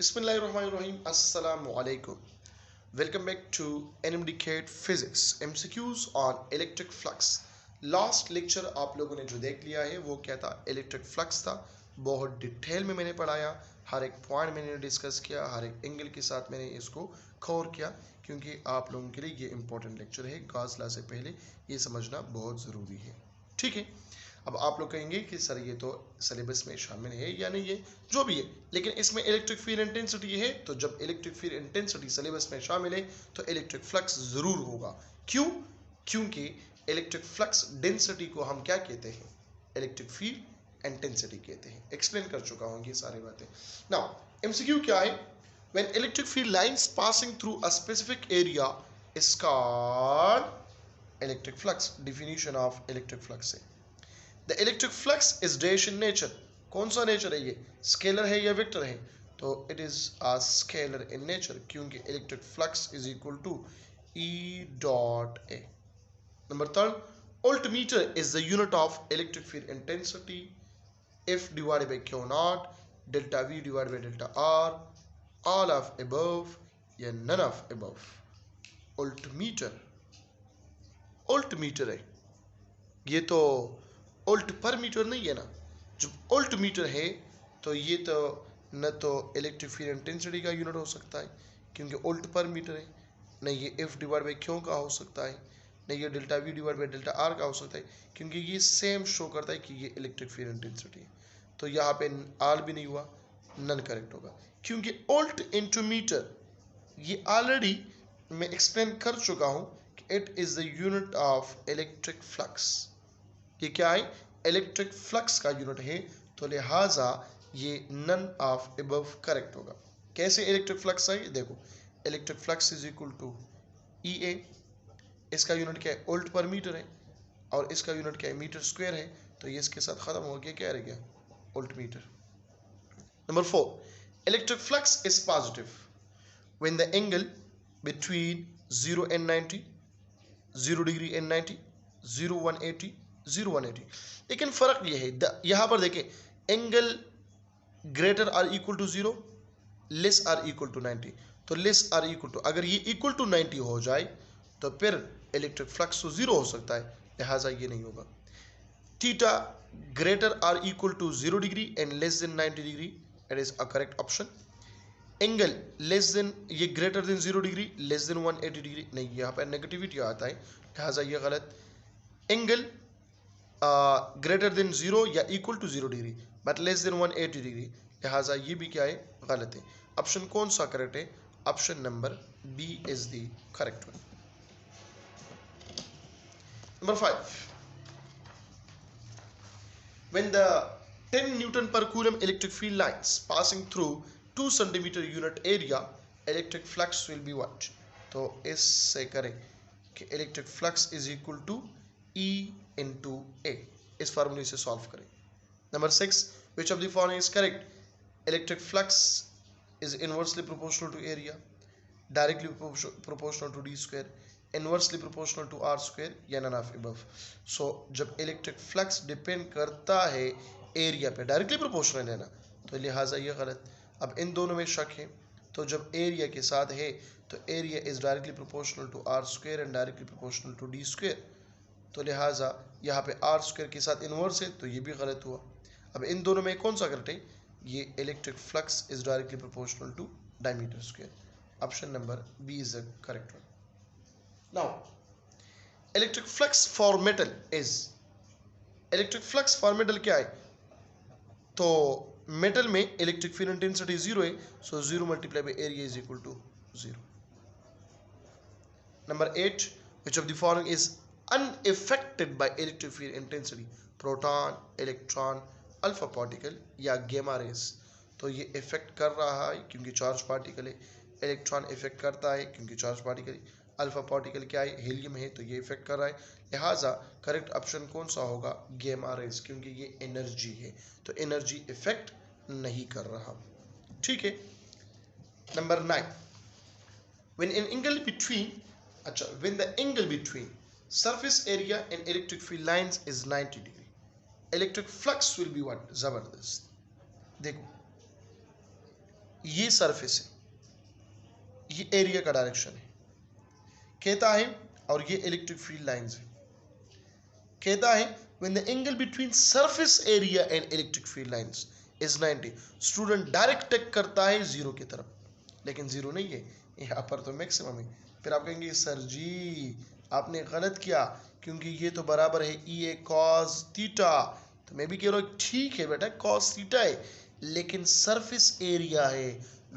Bismillahirrahmanirrahim. Assalamu alaikum. Welcome back to NMDCAT Physics MCQs on electric flux. Last lecture आप लोगों ने जो देख लिया है वो क्या था, इलेक्ट्रिक फ्लक्स था। बहुत डिटेल में मैंने पढ़ाया, हर एक पॉइंट मैंने डिस्कस किया, हर एक एंगल के साथ मैंने इसको कवर किया, क्योंकि आप लोगों के लिए ये इंपॉर्टेंट लेक्चर है। गाजला से पहले ये समझना बहुत ज़रूरी है, ठीक है। अब आप लोग कहेंगे कि सर ये तो सिलेबस में शामिल है या नहीं है, जो भी है, लेकिन इसमें इलेक्ट्रिक फील्ड इंटेंसिटी है, तो जब इलेक्ट्रिक फील्ड इंटेंसिटी सिलेबस में शामिल है तो इलेक्ट्रिक फ्लक्स ज़रूर होगा। क्यों? क्योंकि इलेक्ट्रिक फ्लक्स डेंसिटी को हम क्या कहते हैं, इलेक्ट्रिक फील्ड इंटेंसिटी कहते हैं। एक्सप्लेन कर चुका हूँ ये सारी बातें। नाउ एमसीक्यू क्या है, when electric field lines passing through a specific area is called electric flux. Definition of electric flux है, the electric flux is dash in nature. कौन सा नेचर है ये, स्केलर है या वेक्टर है? तो it is a scalar in nature, क्योंकि electric flux is equal to E dot A. Number third, voltmeter is the unit of electric field intensity. F divided by Q naught, delta V divided by डेल्टा all, of above अबव या none of above. Voltmeter voltmeter है ये, तो volt पर metre नहीं है ना। जब वोल्ट मीटर है तो ये तो न तो इलेक्ट्रिक फील्ड इंटेंसिटी का यूनिट हो सकता है, क्योंकि वोल्ट पर मीटर है, न ये एफ डिवाइड बाई क्यू का हो सकता है, न ये डेल्टा वी डिवाइड बाई डेल्टा आर का हो सकता है, क्योंकि ये सेम शो करता है कि ये इलेक्ट्रिक फील्ड इंटेंसिटी है। तो यहाँ पे आर भी नहीं हुआ, नन करेक्ट होगा, क्योंकि वोल्ट इंटू मीटर ये ऑलरेडी मैं एक्सप्लेन कर चुका हूँ कि it is the unit of electric flux. ये क्या है, इलेक्ट्रिक फ्लक्स का यूनिट है, तो लिहाजा ये नन ऑफ अबव करेक्ट होगा। कैसे इलेक्ट्रिक फ्लक्स है, देखो electric flux is equal to E A, इसका यूनिट क्या है, वोल्ट पर मीटर है, और इसका यूनिट क्या है, मीटर स्क्वायर है, तो ये इसके साथ खत्म हो गया, क्या रह गया, volt meter. Number 4, electric flux is positive when the angle between 0 and 90, 0 degree and 90, 0 180, 0 180। लेकिन फर्क ये है, यहां पर देखें, angle greater or equal to 0, less or equal to 90। तो लेस आर इक्वल टू, अगर ये इक्वल टू 90 हो जाए तो फिर इलेक्ट्रिक फ्लक्स तो 0 हो सकता है, लिहाजा ये नहीं होगा। Theta greater or equal to 0 degree and less than 90 degree, it is a correct option. Angle less than, ये greater than 0 degree, less than 180 degree, नहीं, यहाँ पर नेगेटिविटी आता है, लिहाजा ये गलत। एंगल ग्रेटर देन 0 या equal to 0 degree but less than 180 degree, लिहाजा ये भी क्या है, गलत है। ऑप्शन कौन सा करेक्ट है, option number B is the correct one. Number 5, when the 10 Newton per coulomb electric field lines passing through 2 centimeter unit area, electric flux will be what? तो इससे करें कि electric flux is equal to E into A, इस फार्मूले से solve करें। Number 6, which of the following is correct? Electric flux is inversely proportional to area, directly proportional to D square, inversely proportional to R square, या none of above। So जब electric flux depend करता है area पे, directly proportional है ना, तो लिहाजा ये गलत। अब इन दोनों में शक है, तो जब एरिया के साथ है तो area is directly proportional to R square and directly proportional to D square, तो लिहाजा यहाँ पे आर स्क्वायर के साथ इन्वर्स है, तो ये भी गलत हुआ। अब इन दोनों में कौन सा करेक्ट है, ये electric flux is directly proportional to diameter square, option number B is the correct one. Now electric flux for metal is, electric flux for metal क्या है, तो मेटल में इलेक्ट्रिक फील्ड इंटेंसिटी 0 है, so 0 multiply by area is equal to 0। Number 8, which of the following is unaffected by electric field intensity? Proton, electron, alpha particle या gamma race. तो ये effect कर रहा है क्योंकि चार्ज पार्टिकल है, इलेक्ट्रॉन इफेक्ट करता है क्योंकि चार्ज पार्टिकल है, अल्फा पार्टिकल क्या है, हीलियम है, तो ये इफेक्ट कर रहा है, लिहाजा करेक्ट ऑप्शन कौन सा होगा, गेमा रेस, क्योंकि ये एनर्जी है, तो एनर्जी इफेक्ट नहीं कर रहा, ठीक है। Number 9, when an angle between, अच्छा, when the angle between surface area and electric field lines is 90 degree, electric flux will be what? जबरदस्त, देखो ये सरफेस है, ये एरिया का डायरेक्शन है कहता है, और ये इलेक्ट्रिक फील्ड लाइंस है कहता है when the angle between surface area and electric field lines is 90, student direct take करता है जीरो की तरफ, लेकिन जीरो नहीं है, यहाँ पर तो मैक्सिमम है। फिर आप कहेंगे सर जी आपने गलत किया, क्योंकि ये तो बराबर है ई ए कॉस थीटा। तो मैं भी कह रहा हूँ ठीक है बेटा कॉस थीटा है, लेकिन सरफेस एरिया है,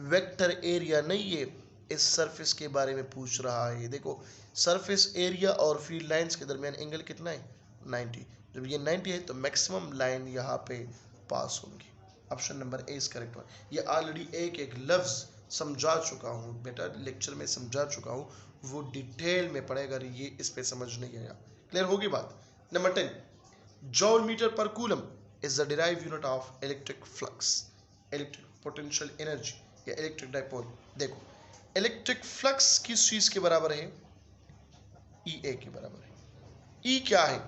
वेक्टर एरिया नहीं है। इस सरफेस के बारे में पूछ रहा है। देखो सरफेस एरिया और फील्ड लाइंस के दरमियान एंगल कितना है 90। जब ये 90 है तो मैक्सिमम लाइन यहाँ पे पास होंगी। Option number A is correct one. ये ऑलरेडी एक एक लफ्ज समझा चुका हूँ बेटा, लेक्चर में समझा चुका हूँ, वो डिटेल में पढ़ेगा, ये इस पे समझ नहीं आया। क्लियर होगी बात। नंबर 10, जॉल मीटर पर coulomb is the derive unit of electric flux, electric potential energy या इलेक्ट्रिक डाइपोल। देखो इलेक्ट्रिक फ्लक्स किस चीज के बराबर है, ई ए के बराबर है। ई क्या है,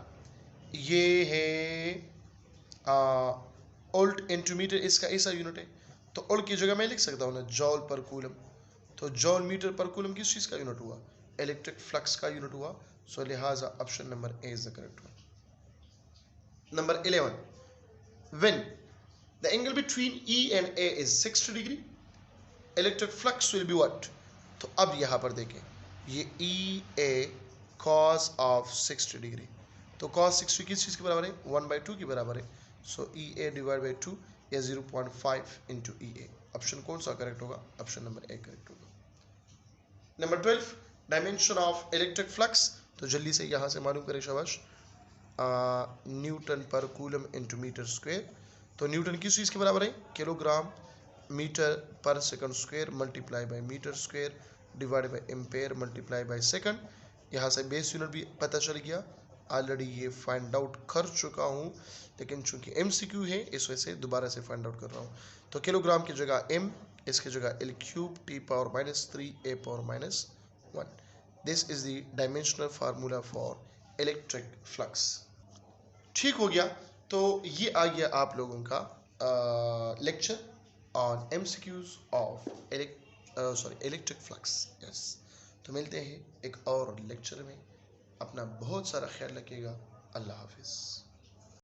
ये है ओल्ट इंटू मीटर, इसका ऐसा यूनिट है। तो ओल्ट की जगह मैं लिख सकता हूँ ना जॉल पर कूलम। तो जॉल मीटर पर कूलम किस चीज का यूनिट हुआ, इलेक्ट्रिक फ्लक्स का यूनिट हुआ। सो लिहाजा option number A is the correct one. Number 11, when the angle between E and A is 60 degree, electric flux will be what. तो अब यहाँ पर देखें, ये ई ए कॉस ऑफ 60 डिग्री, तो कॉस 60 किस चीज़ के बराबर है 1/2 के बराबर है। सो ई ए डिवाइड बाई 2 या 0.5 इंटू ई ए। ऑप्शन कौन सा करेक्ट होगा, ऑप्शन नंबर ए करेक्ट होगा। Number 12, dimension of electric flux. तो जल्दी से यहाँ से मालूम करें शाबाश, newton per coulomb into metre square. तो न्यूटन किस चीज़ के बराबर है, kilogram metre per second square multiply by metre square divide by ampere multiply by second. यहाँ से बेस यूनिट भी पता चल गया, ऑलरेडी ये फाइंड आउट कर चुका हूँ, लेकिन चूंकि एमसीक्यू है इस वजह से दोबारा से फाइंड आउट कर रहा हूँ। तो किलोग्राम की जगह एम, इसकी जगह L cube T power -3 A power -1। This is the dimensional formula for electric flux. ठीक हो गया। तो ये आ गया आप लोगों का lecture on MCQs of electric flux. Yes, तो मिलते हैं एक और लेक्चर में। अपना बहुत सारा ख्याल रखिएगा। अल्लाह हाफिज़।